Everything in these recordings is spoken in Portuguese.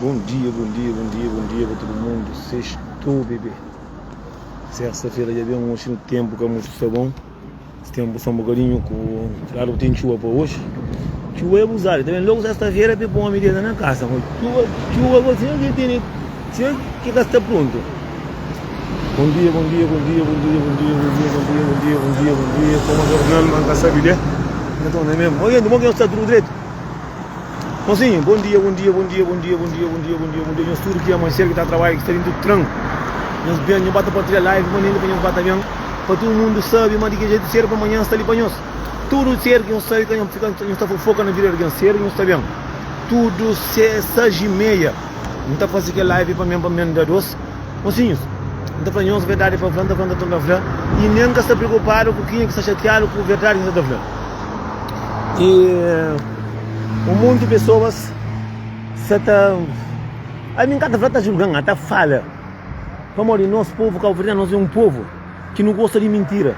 Bom dia, bom dia, bom dia, bom dia para todo mundo. Sextou, bebê. Sexta-feira já vem um tempo que a música está bom. Esse tempo está um bocadinho com... Claro, tem chuva para hoje. Chuva é abusada. Também logo sexta-feira é bom a medida na casa. Chuva você não tem... Você que está pronto. Bom dia, bom dia, bom dia, bom dia, bom dia, bom dia, bom dia, bom dia, bom dia, bom dia. Como a jornal manca sabe, né? Então não é mesmo. Olha, não que está tudo direito. Mocinho, bom dia, bom dia, bom dia, bom dia, bom dia, bom dia, bom dia, bom dia. Nós tudo que amanhecer que está a trabalhar, que está indo tranco. Nós bem, nós bata para tirar live, maninho que nós bata bem. Para todo mundo sabe, mas de que jeito ser para amanhã está ali para nós. Tudo ser que nós sabe que nós está focando na vida de ser que nós está bem. Tudo se 6h30. Não está fazendo que live para mim da doce. Mocinhos, não está falando verdade para frente, e nem que está preocupado com quem é que está chateado com a verdade que está falando. E um monte de pessoas está... A mim cada vez está julgando, está falha. Como de nosso povo cabo-verdiano, nós é um povo que não gosta de mentira,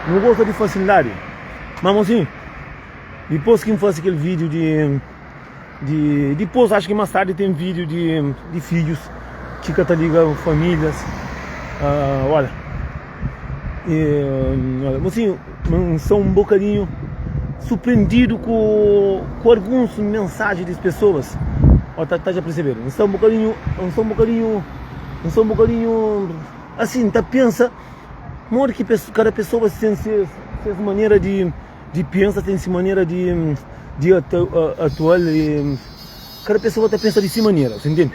não gosta de facilidade. Mas assim, depois que eu faço aquele vídeo depois acho que mais tarde tem vídeo de filhos que cataligam famílias. Olha, assim, sou um bocadinho surpreendido com algumas mensagens das pessoas. Tá já percebendo? Não sou um bocadinho assim, tá pensa, mora que cada pessoa tem sua maneira de pensar, tem sua maneira de atual, cada pessoa tá pensa de sua maneira, você entende?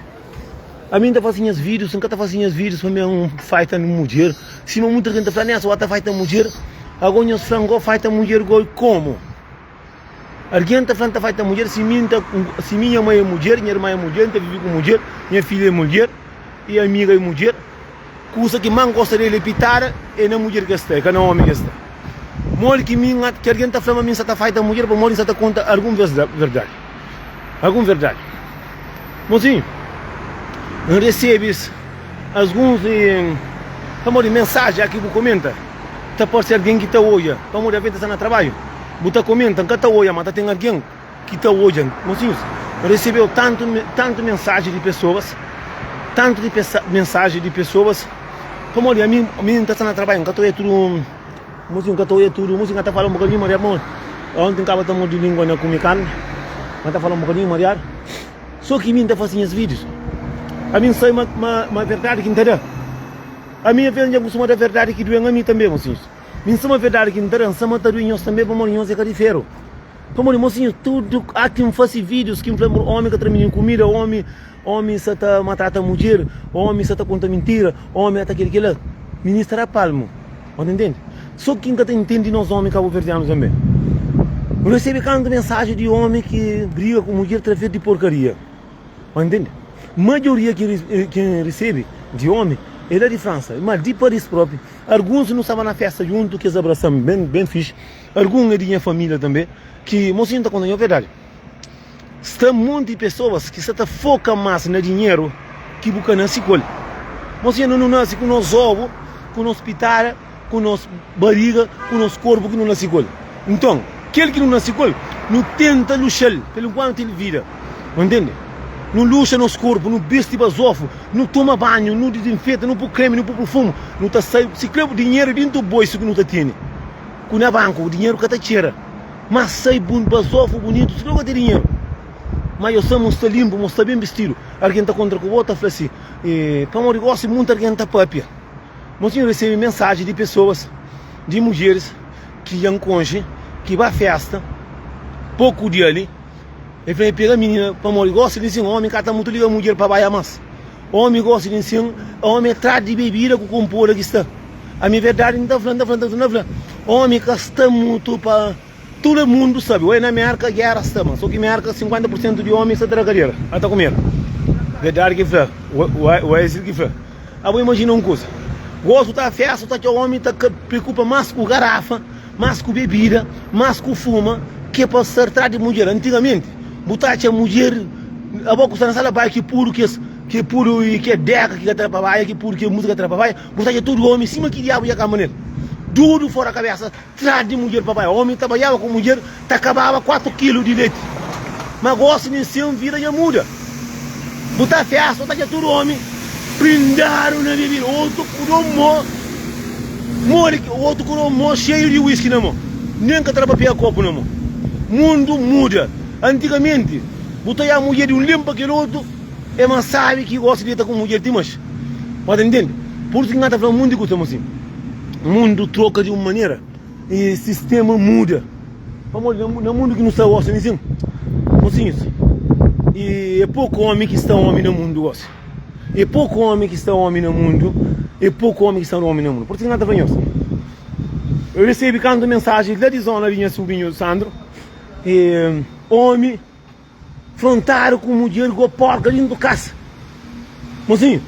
A mim tá fazendo os vídeos, nunca tá fazendo os vídeos para mim um fight na mulher. Se não muita gente fala nessa, outra fight na mulher, agora os frango fight na mulher como? Alguém está falando que vai ter mulher, se minha mãe é mulher, minha irmã é mulher, eu vivo com mulher, minha filha é mulher, e a amiga é mulher, coisa que man gosta de repitar é na mulher que está, que não é homem que está. Mole que alguém está falando que está vai ter mulher, para mole está conta alguma verdade. Alguma verdade. Mozinho, recebes alguns mensagens aqui que comenta, tá pode ser alguém que está olhando, para mole a vida está no trabalho. Buta comentam que está olhando, mas tem alguém que está olhando. Mocinhos, recebeu tanto mensagem de pessoas, como olha, a mim está no trabalho, que estou tudo, mocinho, que estou tudo, mocinho, está falando um bocadinho, Maria, ontem estava tomando de língua na comicana, mas está falando um bocadinho, Maria, só que mim está fazendo os vídeos, a mim sai uma verdade que entendeu, a minha vez já costuma da verdade que doeu a mim também, mocinhos. Minha uma verdade que interessa, mas também para morrer é carifero. Para morrer, mocinho, tudo há quem faz vídeos, quem fala homem que termina comida, homem se está matando a mulher, homem se está contando mentira, homem está aquele lá. Ministra palmo, entende? Só quem que entende nós homens cabo-verdianos também. Eu recebo tanta mensagem de homem que briga com mulher através de porcaria, entende? A maioria que recebe de homem ele é de França, mas de Paris próprio. Alguns não estavam na festa junto, que eles abraçam bem fixe. Alguns é de minha família também, que, mocinho, está contando a verdade. Está um monte de pessoas que se focam mais no dinheiro que buscam na escola. Mocinho, não nasce com os ovos, com os hospital, com os barriga, com os corpos que não nasce escola. Então, aquele que não nasce escola, não tenta luxar pelo quanto ele vira. Entende? Não luxa nos corpos, não veste basofo, não toma banho, não desinfeta, não põe creme, não põe perfume, não está saindo. Se creme o dinheiro dentro do bolso que não está tendo. Com na banco, o dinheiro que está tira. Mas sai bom, basofo, bonito, se não tem dinheiro. Mas eu sou está limpo, mas está bem vestido. Alguém está contra o outro, fala assim, para morrer, gosto muito, alguém está papia. Mas eu recebo mensagem de pessoas, de mulheres, que iam conge, que vai à festa, pouco dia ali. Ele falou, pega a menina, para morrer, gosta de ensinar, homem que está muito ligado a mulher para baiar mais. Homem gosta de ensinar, homem traz de bebida com compor aqui está. A minha verdade não está falando. Homem que está muito para... Todo mundo sabe, hoje na minha arca guerra está, só que minha arca 50% de homens está na cadeira, está comendo. Verdade que foi, o exílio que foi. Agora imagina uma coisa, gosto da festa, tá que o homem está preocupa mais com garrafa, mais com bebida, mais com fuma, que é para ser tratado de mulher. Antigamente, botar a mulher, a boca está na sala baia que puro e que é deca, que trabalha, que puro, que é música trabalha, botar todo homem em cima que diabo ia caminhar. Duro fora a cabeça, traz de mulher para baixo. O homem trabalhava com mulher, acabava 4 quilos de leite. Mas gosta de ser uma vida já muda. Botar festa, botar que tudo homem. Brindaram na bebida. Outro curou outro curou cheio de whisky, não, mano. Nem que trabalha copo, não, mano. Mundo muda. Antigamente, botar a mulher de limpa aquele outro, é mais sabe que gosta de estar com mulher, mas pode entender? Por isso que nós estamos falando muito de coisa, assim. O mundo troca de uma maneira e o sistema muda. Vamos no mundo que não está gosta, assim. Assim, e é pouco homem que está homem no mundo, gosta. É pouco homem que está homem no mundo, é pouco homem que está homem no mundo. Por isso que nós estamos falando assim. Eu recebi cada mensagem da zona vinha sobrinho Sandro, e homem frontaram com mulher com porca dentro da casa. Mocinho,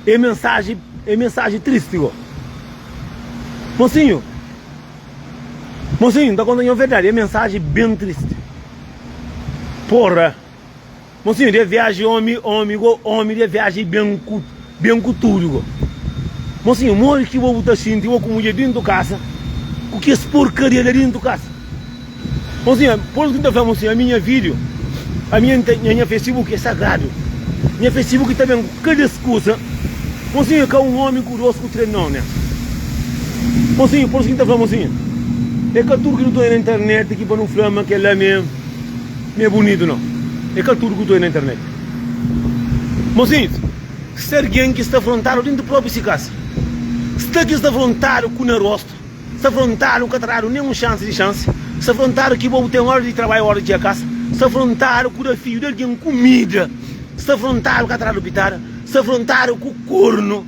é mensagem triste, ó. Mocinho, tá contando a verdade, é mensagem bem triste. Porra, mocinho, de viagem homem de viagem bem cultúrico. Mocinho, morre que vou botar assim, vou com mulher dentro da casa, com que essa porcaria dentro da casa. Mocinho, por isso que eu falo, mocinho, a minha vídeo, a minha Facebook é sagrado. Minha Facebook também, cada excusa, mocinho, que é um homem curioso com treino, né? Mocinho, por isso que eu falo, mocinho, é que tudo que eu estou na internet aqui para não falar que ela é bonito, não. É que tudo que eu estou na internet. Mocinho, se alguém que está afrontado dentro do próprio casa, se alguém está afrontado com o rosto, se afrontado com o nenhuma chance, se afrontado que vou ter uma hora de trabalho, hora de ir a casa, se afrontado com o filho de alguém comida, se afrontado com a tralha pitada, se afrontado com o corno,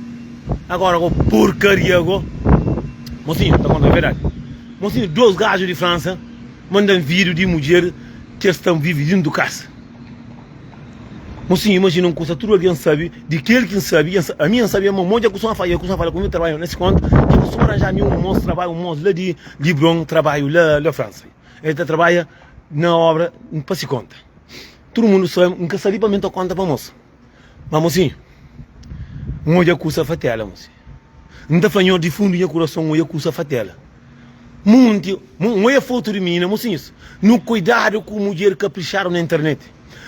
agora com porcaria, agora. Mocinho, está contando a verdade. Mocinho, 2 gajos de França mandam vídeo de mulher que estão vivendo do casa. Mocinho, imagina uma coisa, tudo alguém sabe, de que ele sabe, a minha sabia, mas um monte de coisa falar comigo, trabalho nesse conto, que costuma arranjar um moço trabalho, lá de Libron, trabalho lá na França. Ele trabalha na obra, para se conta. Todo mundo sabe, nunca sabia para mim conta para moço. Mas, mocinho, um monte de coisa fatela, mocinho. Não está falando de fundo de coração, uma coisa fatela. Muito, uma foto de mim, mocinho, no cuidado com mulher capricharam na internet.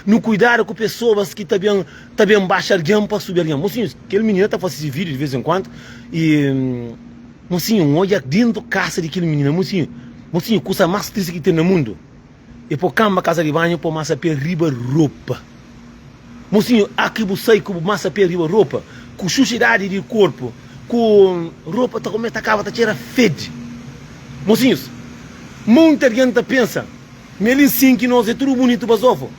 No cuidado com pessoas que também baixam alguém para subir alguém. Mocinho, aquele menino está fazendo esse vídeo de vez em quando e, mocinho, olha dentro da casa daquele menino, mocinho, coisa mais triste que tem no mundo. E por cama casa de banho, por massa pé riba roupa. Mocinho, aqui você com massa pé riba roupa, com sujidade de corpo, com roupa tá como está cava, tá cheira fede. Mocinhos, muita gente pensa, melhor sim que nós é tudo bonito, basofo.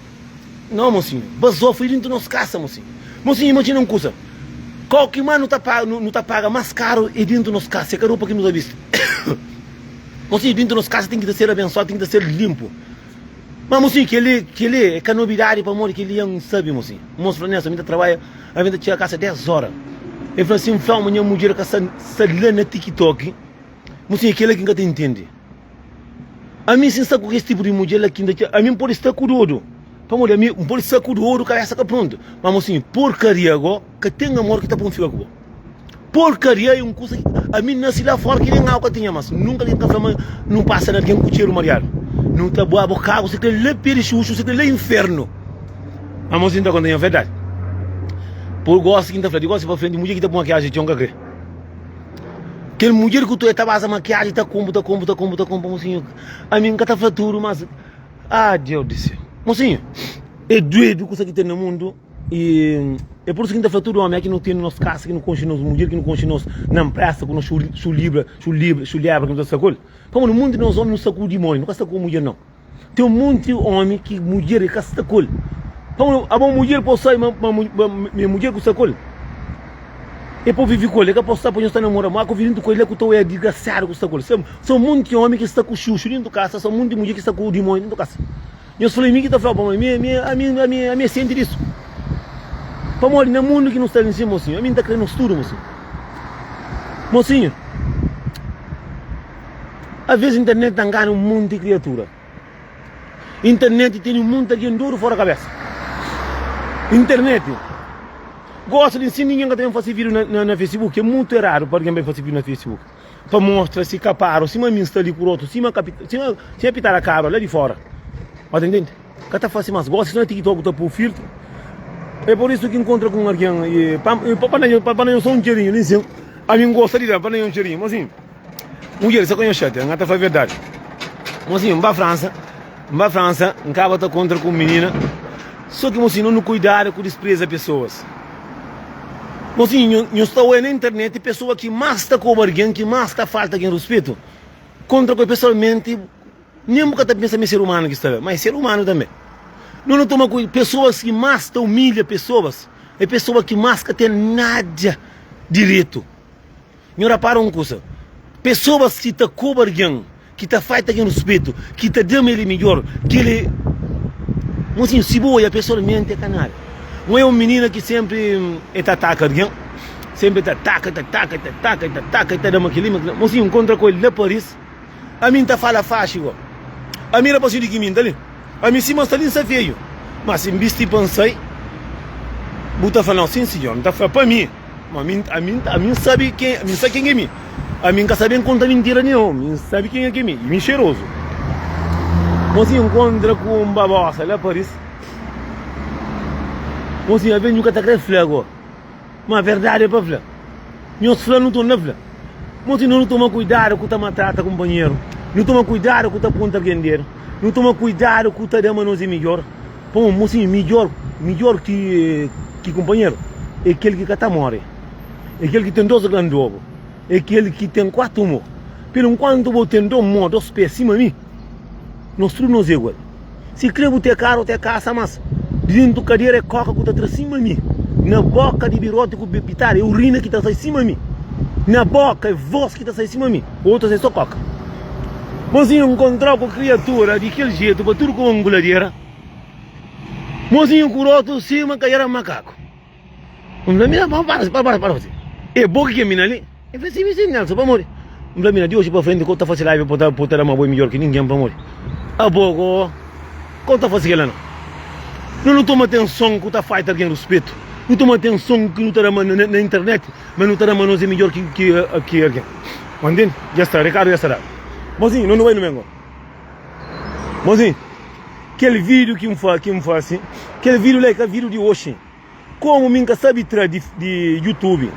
Não, mocinho, basofo é dentro da nossa casa, mocinho. Mocinho, imagina uma coisa, qualquer mano não tá paga mais caro é dentro da nossa casa, é que a roupa que nos ha visto. Mocinho, dentro da nossa casa tem que ser abençoado, tem que ser limpo. Mas, mocinho, que ele é que a novidade para morrer, que ele não sabe, mocinho. O moço falou nessa, a gente trabalha, a gente tira a casa 10 horas. Ele falou assim, fala amanhã mulher que está lá na TikTok, mocinho, aquele que nunca te entende. A mim, se está com esse tipo de mulher aqui, a mim pode estar com o ouro. Para mulher, a mim pode estar com o ouro, que essa pronto. Mas, mocinho, porcaria agora, que tem amor que está para um filho agora. Porcaria é uma coisa que a mim nasci lá fora que nem água tinha, mas nunca tem café, não passa ninguém com o cheiro mariado. Não está boa boca, você quer ler perichucho, você quer ler inferno. Mas, mocinho, está contando a verdade. Por gosto que está falando, gosto para frente, mulher que está com maquiagem, tinha um cacré. Aquele mulher que tu está base maquiagem, está como, mocinho. A mim nunca está futuro, mas... Ah, Deus do céu. Mocinho, é doido coisa que tem no mundo. E é por isso que está futuro homem aqui não tem nos casas, que não conhece nos mulheres, que não conhece nos na praça, que não chulibra, que não está sacou. Como no mundo nós homens não sacou de mãe, não sacou mulher não. Tem um monte de homem que mulher que sacou. Como a mulher pode sair, minha mulher que sacou. E por viver com ele, que posso estar para estar namorando, mas vivendo com ele, que estou é desgraçado com essa coisa. São muito de homem que está com o chuchu dentro da casa, são muito de mulher que está com o demônio dentro da casa. E eu falei, que está falando, a minha sente disso. Para morrer no mundo que não está em cima, mocinho, a mim está querendo estudo, mocinho. Mocinho, às vezes a internet engana um monte de criatura. A internet tem um monte de duro fora da cabeça. Internet. Gosto de ensinar ninguém que também faz vídeo na Facebook, é muito raro para alguém fazer vídeo na Facebook. Para mostrar se caparo, se me está ali por outro, se me pitar a cara lá de fora. Pode entender? Cada faz mais gosta, se não é TikTok, está por filtro. É por isso que encontra com alguém e para não sou um cheirinho, nem sei. A mim gosta de dar para não um cheirinho, mas assim, mulher se conhece até, não é verdade. Mas assim, vai à França, acaba de contra com menina, só que assim, não cuidar com despreza pessoas. Mas assim, eu estou na internet, pessoa que mais está com alguém, que mais está falta de respeito, contra que pessoalmente, nem nunca está pensando em ser humano que está, mas ser humano também. Não toma cuidado, pessoas que mais humilham pessoas, é pessoa que mais tem nada direito. Não repara uma coisa, pessoas que te cobrem, que te fazem respeito, que te dão ele melhor, que ele, mas assim, se boa, pessoalmente é canal. Não é uma menina que sempre te ataca alguém, sempre te ataca, te dá uma quilima, mas assim, encontra com ele lá Paris, a mim te fala fácil, a mim era para de que mim, ali. A mim sim, mas está ali feio. Mas se me pensei, buta falando, sim senhor, não está para mim. A mim sabe quem é mim. A mim não sabe contar mentira nenhuma. A mim sabe quem é mim. E mim cheiroso. Mas se encontra com um babosa lá por isso. Mas se a vem nunca está querendo flago. Mas a verdade é para falar. Meus flags não estão na flago. Mas se não toma cuidado com o maltrata companheiro. Não toma cuidado com o ponta vendeiro. Não toma cuidado com o dama não é melhor. Pô, mocinho, melhor que companheiro. É aquele que está morre. É aquele que tem 2 grandes ovos. É aquele que tem 4 morros. Pelo enquanto eu tenho 2 pés acima de mim. Nós tudo nos é igual. Se crê que é caro, é caça, mas dentro da cadeira é coca que está atrás de mim. Na boca de birote com bepitar é urina que está em cima de mim. Na boca é voz que está em cima de mim. Outras é só coca. Mas se encontrar com a criatura daquele jeito, para tudo com uma anguladeira, mas se encontrar com cima, que era macaco. Para você. É boa que é mina ali. É assim, Nelson, para morrer. Não mina de hoje para frente, quando está fazendo live, para ter uma boa melhor que ninguém para morrer. A boa, quando está fazendo ela não toma atenção que está fazendo alguém respeito. Não toma atenção que não está na internet, mas não está na mão melhor que alguém. Entende? Já está, Ricardo, já está. Mas sim, não vai no mengo. Mas sim, aquele vídeo que me faz assim, aquele vídeo lá, aquele vídeo de hoje, como nunca sabe entrar de YouTube.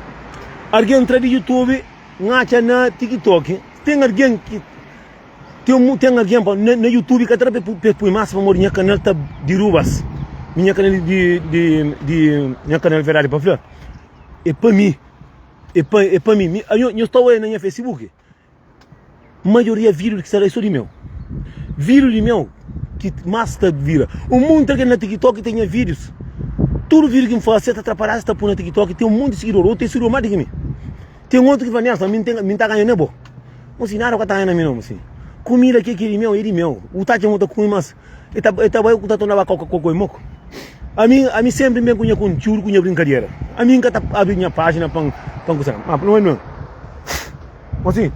Alguém entra de YouTube, acha na TikTok, tem alguém que tem alguém na YouTube que está para mais para morrer, minha canal está de rubas, minha canal minha canal verdade para falar. É para mim, eu estou aí na Facebook. Maioria vídeo que será isso de meu. Vídeo de meu que mais está vira. O mundo que na TikTok tem vídeos. Tudo vídeo que me faz, você está atrapalhado, está por na TikTok, tem um monte de seguidor, outro tem seguidor mais do que mim. Tem um outro que vai nessa, me está ganhando, é bom. Mas se nada que está ganhando, não, assim. Comida que é de meu. O Tati é muito comida, mas está bem que está tomando coca e moco. A mim sempre me conheço com churro, com brincadeira. A mim que está abrindo minha página para gostar. Mas não é não. Mas assim.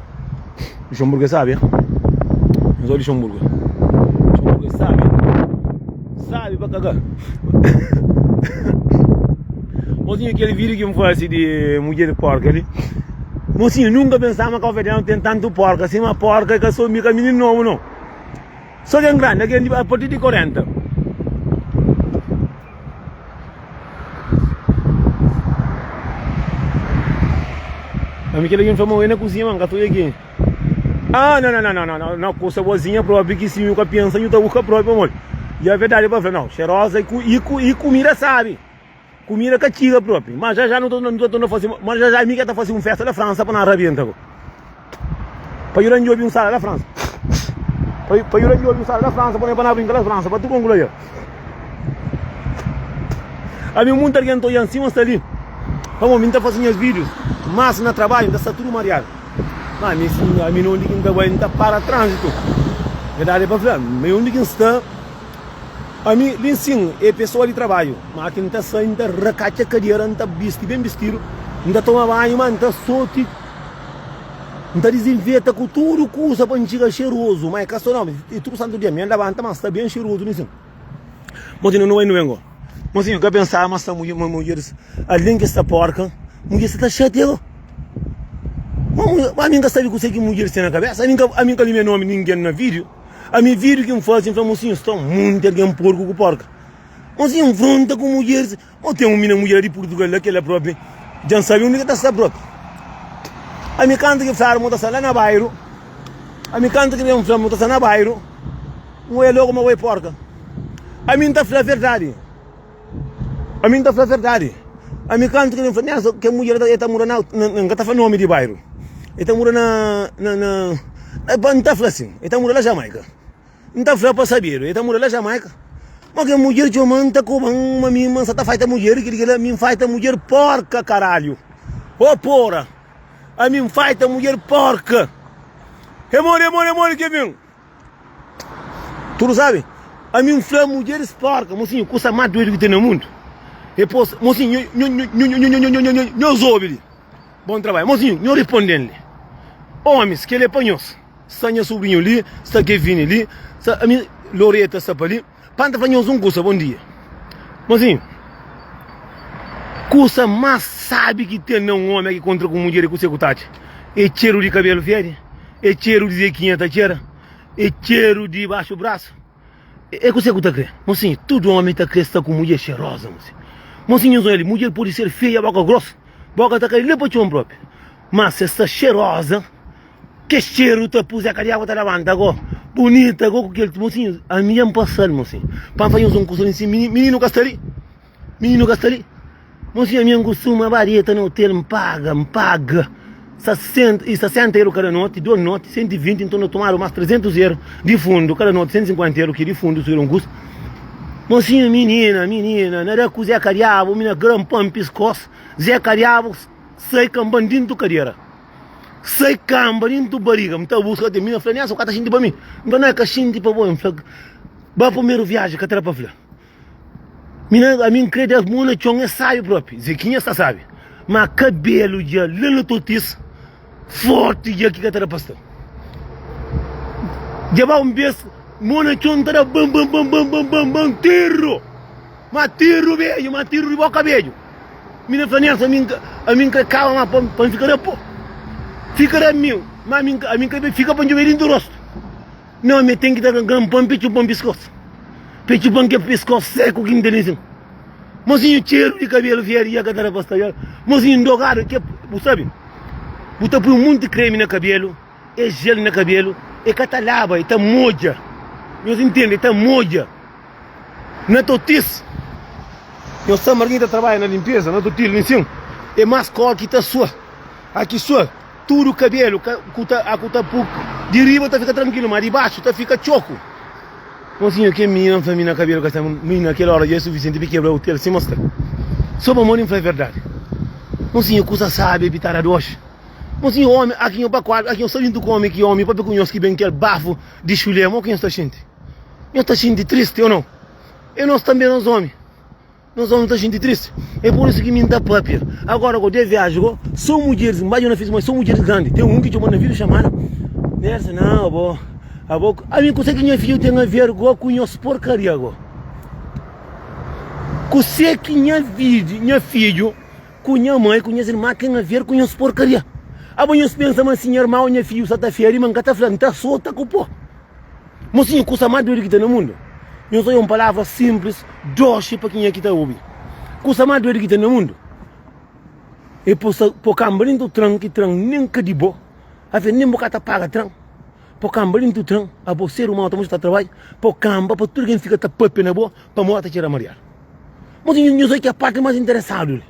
Luxemburgo sabe? Não sou Luxemburgo. Luxemburgo sabe para cagar. Mozinho, aquele vídeo que me faz de mulher de porca ali. Mozinho, nunca pensava que o verão tem tanto porca, assim, uma porca que sou meu menino novo, não. Só que é grande, a partir de 40. A minha que fama na cozinha, mano, que estou aqui. Ah, não, coisa boazinha própria que se eu pensa, eu estou com a própria, amor. E a verdade é para falar, não, cheirosa e comida, sabe? Comida cativa própria. Mas já não estou fazendo, mas já a minha está fazendo uma festa na França para não arrebentar. Para ir a um sala da França. Para ir a um sala da França, para não brincar da França, para tu concluir. A minha muita gente está em cima, está ali. Vamos, está fazendo os vídeos, mas no trabalho, está tudo mareado. A mim não está para trânsito. Verdade é para falar, mas onde está? A mim, sim, é pessoa de trabalho, mas quem está saindo, recate a cadeira, está bem vestido, está tomando banho, mas está solto, está desinfeta com tudo que usa para chegar cheiroso, mas é não, e tudo santo dia, me levanta, mas está bem cheiroso, não é? Mas não vengo. Mas eu quero pensar, mas está mulheres, além que esta porca, mulher está chateada. A mim que sabe que mulher tem na cabeça, a mim que ali meu nome ninguém no vídeo. A mim vídeo que me fazem, então, mocinho, estão muito alguém porco com porca. Mocinho, enfrenta com mulheres. Ou tem uma mulher de Portugal lá que ela própria. Já sabe onde está essa própria. A minha canta que fala, muita lá na bairro. A minha canta que vem falar, muita na bairro. Não é logo, uma é porca. A mim está a falar a verdade. A mim está a falar a verdade. A minha canta que vem falar, que a mulher está morando não está falando nome de bairro. Está morando não está falando assim. Está morando na Jamaica. Não está falando para saber. Está morando na Jamaica. Mas que a mulher de homem está com uma minha está feita mulher, que ela me feita mulher porca, caralho. Ô porra. A mim feita mulher porca. Remore, que vem. Tu não sabe? A mim fala mulheres porca, mocinho, coisa mais doida que tem no mundo. Depois, mocinho, não ouve. Bom trabalho. Mocinho, não respondendo. Homens, que ele é panhoso. Está sobrinho ali, está Kevin ali, está a minha Loreta está ali. Panta fanhoso coisa, bom dia. Mocinho, coisa mais sabe que tem um homem que contra com mulher com secretário. É cheiro de cabelo verde, é cheiro de zequinha da cheira, é cheiro de baixo braço. É que você está crendo. Mocinho, todo homem está crendo com mulher cheirosa, mocinho. Mocinho, ele, mulher pode ser feia, boca grossa, boca está caindo para o chão próprio. Mas se está cheirosa, que cheiro está pus a carinha está lavando agora. Bonita, agora que ele, mocinho, a minha é passando, mocinho. Para fazer um curso assim, menino castari. Menino castari. Mocinho, a minha costuma vareta no hotel, me paga. 60 euros cada noite, 2 noites, 120, então eu tomaram mais 300 euros de fundo, cada noite 150 euros que de fundo se um custo. Mocinho, menina, não era com Zé Cariabo, menina grampão pescoço, Zé Cariabo, sai cambandinho do carreira. Sai cambandinho do barriga, me está buscando de mim, eu falei, não, cara, xinte para mim, não é cachinte para você, vai primeiro viagem, que era para falar. A minha crede as mona chong é saio próprio, Zequinha está sabe, mas cabelo de lelo totis, forte de aqui que era pastor. Já vai beijo, mona chong era bam, tiro. Mas tiro de boca velho. Minha fanessa, a minha calma para ficar pô. Fica meu, mas a minha fica para jogar do rosto. Não, me tem que dar um grampão, pecho bom pescoço. Pecho bom que é pescoço seco que interessa. Mocinho, cheiro de cabelo verde, a cada pastor. Mocinho, dogado, que sabe? Botar por um monte de creme no cabelo, é gel no cabelo, é catalaba, é moja. Você entende? É moja. Não é totis. Eu sou Marquinhos que trabalha na limpeza, não é totis, nem é mais cor que está sua. Aqui sua, tudo o cabelo, de riba está fica tranquilo, mas de baixo está fica choco. Mocinho, que menina família cabelo que essa menina aquela hora já é suficiente para quebrar o hotel, se mostra. Só para morrer foi verdade. Mocinho, coisa sabe, evitar a doce. Mocinho, homem, aqui eu para quadro, aqui eu sou lindo com homem, que homem, para conhecer que bem que é bafo de chulé, mas quem está sentindo? Eu estou sentindo triste ou não? E nós também, nós homens estamos sentindo triste. É por isso que me dá papel. Agora, eu devo viajar, são mulheres, mas eu não fiz, mas são mulheres grandes. Tem um que chamou na vida chamada, nessa, não, boa. A mim consegue que minha filha tenha vergonha com minhas porcaria agora. Consegue que minha filho, com minha mãe, com minhas irmãs, tenha ver com minhas porcaria. Amanhã eu penso, mas assim, irmão, minha filha, está tá feia, mas está falando, está solta com o pó. Mocinho, coisa mais doida que tem no mundo. Eu sou uma palavra simples, doce para quem aqui está ouvindo. Coisa mais doida que tem no mundo. E por cambarinho do tranco, nem que de boa. A ver, nem bocata paga tranco. Por cambarinho do tranco, a você, o mal, está trabalho. Por camba, por tudo que fica tapando na boa, para morrer tirar Maria. Mocinho, eu sei que a parte mais interessada.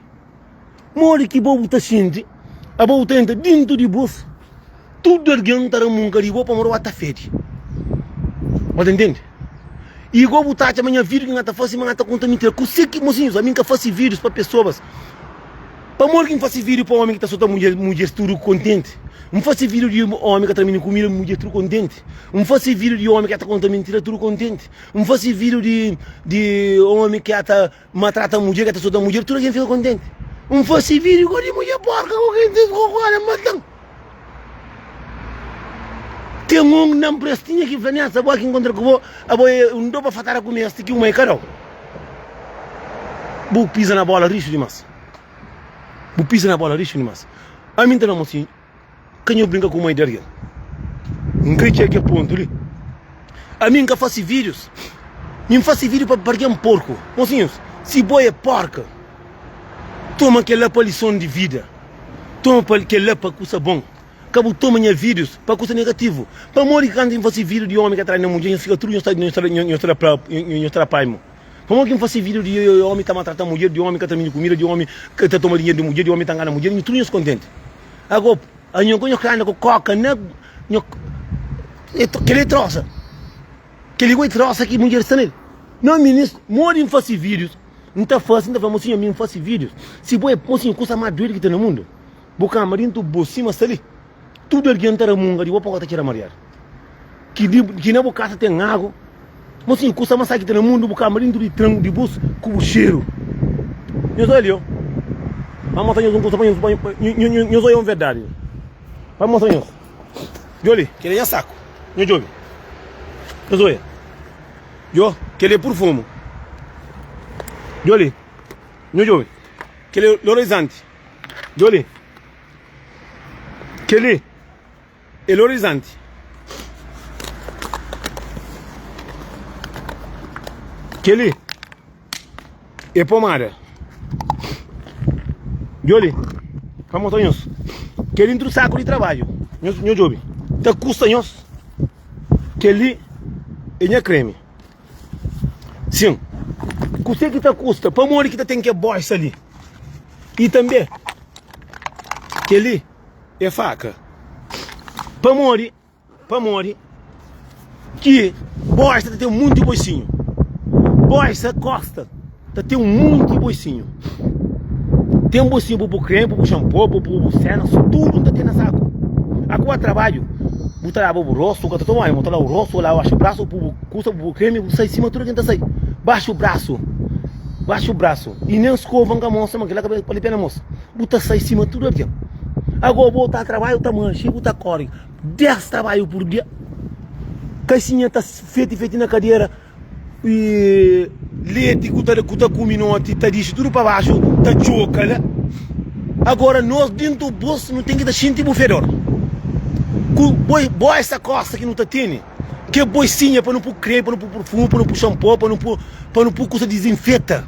Mori que boa está sentindo. A boa tenta dentro de bolso. Tudo alguém está no mundo de boa para morrer até fede. Você entende? E igual botar amanhã vídeo que está fazendo, mas está contando mentira. Consegui, mocinhos, a mim que faço vídeos para pessoas. Para morrer que faço vídeo para homem que está soltando mulher tudo contente. Não faço vídeo de homem que está terminando comida, mulher tudo contente. Não faço vídeo de homem que está contando mentira, tudo contente. Não faço vídeo de homem que está maltratando mulher, que está soltando mulher, tudo alguém fica contente. Não faço vídeo de mulher porca, alguém tem que matando. Tem um não prestinha que vem a saber que encontra com você, a boia um dopa fatar com este que um é caro. Bu pisa na bola risco demais. Bu pisa na bola risco demais. A mim não assim, quem eu brinca com uma ideia. Não quer que é ponto ali. A mim que faço vídeos. Me faço vídeo para perder um porco. Mocinhos, se boi é porca, toma aquela para lição de vida. Toma aquela para coisa bom. Cabo toma minha vídeos para coisa negativo. Para morrer quando eu faço vídeo de homem que atrai na mulher, fica tudo em outra pai. Para morrer quando faço vídeo de homem que está maltratando a mulher, de homem que está terminando comida, de homem que está tomando dinheiro de mulher, de homem que está enganando a mulher, tudo isso contente. Agora, a minha coisa com coca, né? Que ele troça. Que ele vai troça aqui, mulher está nele. Não, ministro, morre em fazer vídeos. Não está fácil, não está fácil, mocinho, fazer vídeos. Se boi, mocinho, coisa mais doida que tem no mundo. Boca marinho, tu bocima, ali. Tudo alguém está no mundo, eu vou para tirar mariar. Que na boca tem água. Mocinho, coisa mais que tem no mundo, boca marinho, tu de tranco, de bolso, com o cheiro. Eu sou ele, ó. Vamos mostrar um coisa para eu sou verdade. Vamos mostrar isso. Joli, que ele é saco. Eu jogo. Eu sou ele. Eu, que ele é por fumo. Joli, eu jogo. Que ele é horizonte. Joli. Que ele é horizonte. Que ele é pomada. Joli, vamos mostrar isso. Que ele entra no saco de trabalho. Meu job. Tá custa nós. Que ele é creme. Sim. Custa que tá custa. Para morrer que tá tem que bolsa ali. E também que ele é faca. Para morrer que bolsa tem muito boicinho. Bolsa costa. Tem muito boicinho. Tem um bolsinho para o creme, para o shampoo, para o cenas, tudo está tendo saco. Agora trabalho, botar lá o rosto, botar lá o rosto, lá o braço, custa o creme, sai em cima, tudo que está saindo. Baixa o braço. E nem escova a moça, mas que lá vale a pena moça. Botar sai em cima, tudo aqui. Agora vou botar trabalho, tá manche, botar corre. 10 trabalhos por dia. Caixinha está feita na cadeira. E leite que está comendo, está disso tudo para baixo, está choca, né? Agora nós dentro do bolso não tem que dar sentir o fedor. Boa essa costa que não está tendo, que é boicinha para não pôr creme, para não pôr perfume, para não pôr shampoo, para não pôr coisa desinfeta.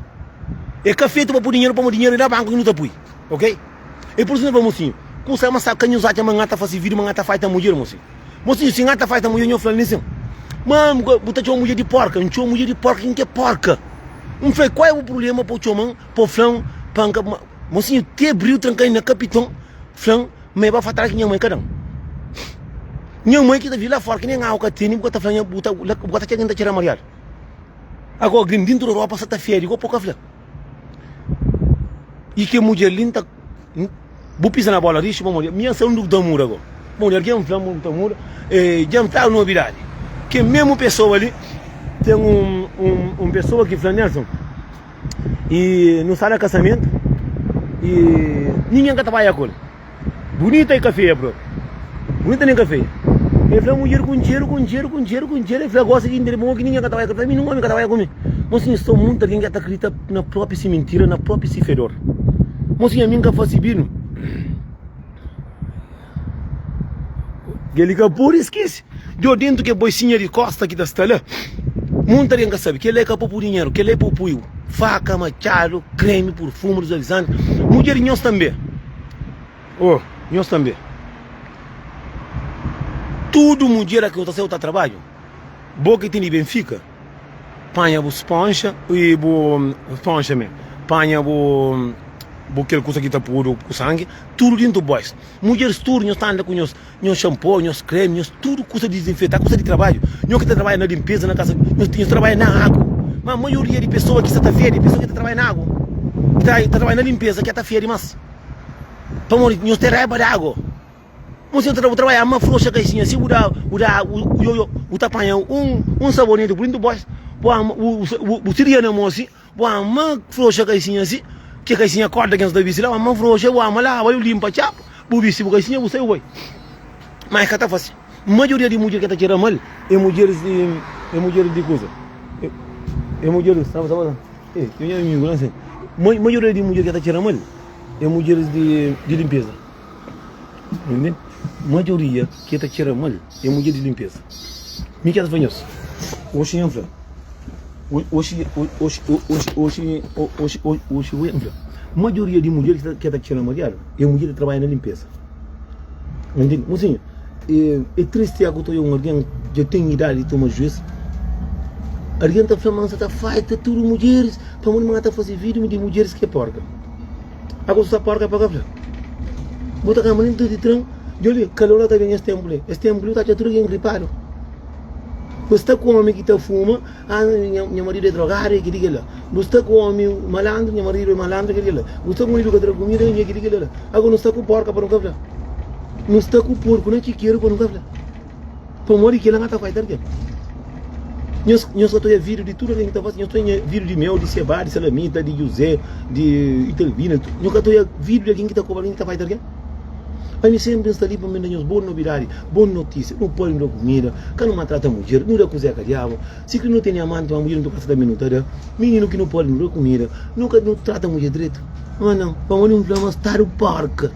É café para pôr dinheiro e na banca que não está põe, ok? E por isso não vamos assim, como se você canha usar a mangata faz vídeo, mangata faz a mulher, mocinho. Mocinho, se mangata faz a mulher, eu falo nisso. Mano, botar uma mulher de porca, não tinha uma mulher de porca, quem que é porca? Não falei, qual é o problema para o chomão, para o flão, para o mocinho, te abriu, trancar na capitão, flão, mas vai falar que minha mãe, caramba. Minha mãe que está vindo lá fora, que nem a água que tem, bota flão, bota que a tirar mariar. Agora, dentro da Europa, você está feio, igual pouca flão. E que mulher linda, vou pisar na bola, deixa eu mulher, minha saúde do muro agora. Mulher que é um flão, do muro, já está novidade. Que mesmo pessoa ali, tem pessoa que fala, Nelson, e não sai de casamento, e ninguém quer trabalhar com ele. Bonita e café, bro. Bonita nem café. Ele fala, mulher com dinheiro, ele fala, gosta de entender, que ninguém quer trabalhar com ele. Não homem quer trabalhar comigo. Mocinho, sou muito alguém que acredita na própria mentira, na própria fedor. Mocinho, a mim que faz bino. Ele que por esquece. Eu dentro que boicinha de costa que está lá. Muita gente sabe que ele é capaz por dinheiro, que ele é por puio. Faca, machado, creme, perfume, desodorizante. Mulher nós também. Oh, nós também. Tudo mulher que está seu trabalho. Boca tem de Benfica. Panha o esponja e o esponja mesmo. Panha o aquela coisa que está por sangue, tudo dentro do bois. Mulheres tudo, nós estamos com nós shampoo, nós creme, nós tudo coisa de desinfetar, coisa de trabalho. Nós que trabalhamos na limpeza, na casa, nós trabalhamos na água. Mas a maioria de pessoas que está feia, pessoas que trabalham na água, que trabalham na limpeza, que está feia demais. Para morrer, nós temos água. Nós trabalhamos uma frouxa caixinha, se o tapanha um sabonete por dentro do bois, o tiria na moça, uma frouxa caixinha assim, que caixinha corda que nós da bicicleta, uma frouxa, uma lá, vai limpa, chapa, o bici, o caixinha, você vai. Mas que está fácil. A maioria de mulheres que está tirando mal é mulheres de coisa. É mulheres, sabe? Eu já me engano assim. Maioria de mulheres que está tirando mal é mulheres de limpeza. Entendeu? Maioria que está tirando mal é mulher de limpeza. Me quer fazer isso? Hoje em dia, hoje, maioria de mulheres que está tirando mulher é mulher que trabalha na limpeza. Entende? Mocinho, é triste que eu alguém já tem idade de tomar juízo. Alguém está falando que está feita tudo mulheres, para mulher está fazer vídeo de mulheres que é porca. Agora está porca para cá. Bota a mulher de trão, eu lhe calor está bem este templo está já tudo engripado. Você com homem que está fuma, minha marido é drogado, que diga lá. Você com homem malandro, minha marido é malandro, que diga lá. Você com marido que está comida, que diga lá. Agora não está com porca para não cablar. Não está com porco, não te quero para não cablar. Para morrer que ela não está fazendo aqui. Eu só estou a vídeo de tudo que está fazendo. Eu estou a vídeo de mel, de cebada, de salamita, de José, de Itelvina. Eu estou a vídeo de alguém que está cobrando, que está fazendo aqui. Mas sempre está ali para me dar boas novidades, boas notícias. Não pode dar comida, que não maltrata a mulher, não dá cozinha com diabo. Se que não tem amante, a mulher não passa da minuta. Menino que não pode dar comida, nunca não trata a mulher direito. Mas não, para não estar o parque.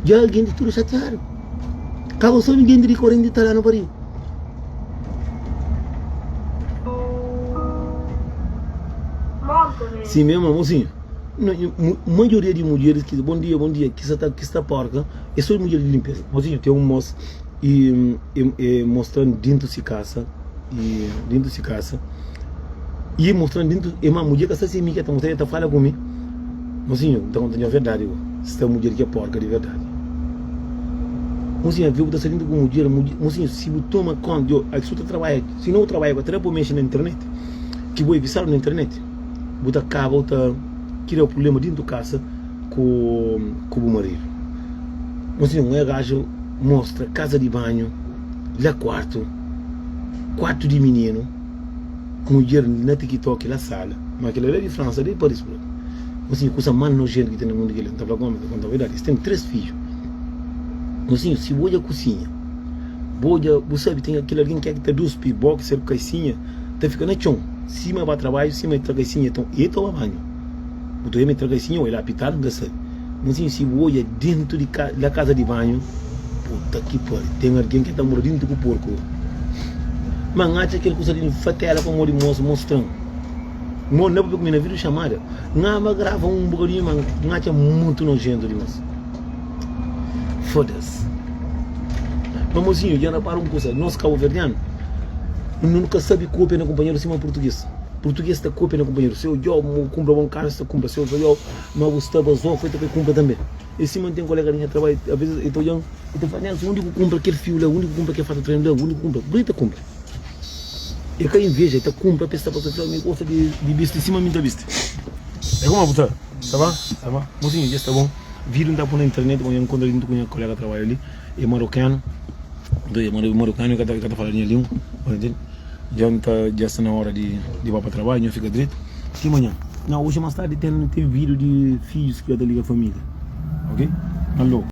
Já alguém de tudo chateado. Acabou só ninguém de corrente de estar lá no barril. Sim mesmo, mocinho. A maioria de mulheres que bom dia, que está porca, é só mulher de limpeza. Mocinho, tem um moço e mostrando dentro de casa, e mostrando dentro, é uma mulher que está sem mim, que está falando comigo. Mocinho, então tem a verdade, esta mulher que é porca de verdade. Mocinho, viu que está saindo com mulher, mocinho, se você toma conta, se você trabalha, se não trabalha, vai trabalhar mexer na internet, que vou avisar na internet, você acaba, criar o problema dentro da casa com o marido. Mas um gajo mostra casa de banho, lá quarto de menino, mulher na TikTok, na sala, mas aquela é de França, de Paris. Assim, coisa mais nojenta que tem no mundo, que ele não está falando, conta a verdade. Tem 3 filhos. Assim, se você cozinha, você sabe, tem aquele alguém que está dos piboques, serve caixinha, está ficando na chão, cima para trabalho, cima para caixinha, então, e toma banho. O teu me traga assim, ele apitado da sabe. Mas se olha dentro da casa de banho, puta que pariu, tem alguém que está morando dentro do porco. Mas acha que ele consegue de fatela para morrer mostrando. Não é porque na vídeo chamada, não grava um bocadinho, mas acha muito nojento demais. Foda-se. Mas mocinho, já não para uma coisa, nós cabo-verdianos, nunca sabe cópia na companheiro cima português. Português está cópia na companheiro. Se eu compro um carro, você compra. Se eu mas você está foi que compra também. E se mantém colega de trabalho, às vezes eu estou fazendo, o único que compra aquele fio lá, o único que compra aquele fato treino lá, o único que compra. Bonita compra. E que inveja, está compra, pensa para você, me gosta de vista, em cima me vista. É como a botar? Tá bom? Tá bom? Mocinho, já está bom. Vídeo não está por na internet, eu encontro ali com um colega de trabalho ali, é marocano. É marocano que está falando ali, entende? Já está na hora de ir para o trabalho, fica direito. E amanhã? Não, hoje mais tarde tem vídeo de filhos que eu da Liga Família. Ok? Alô?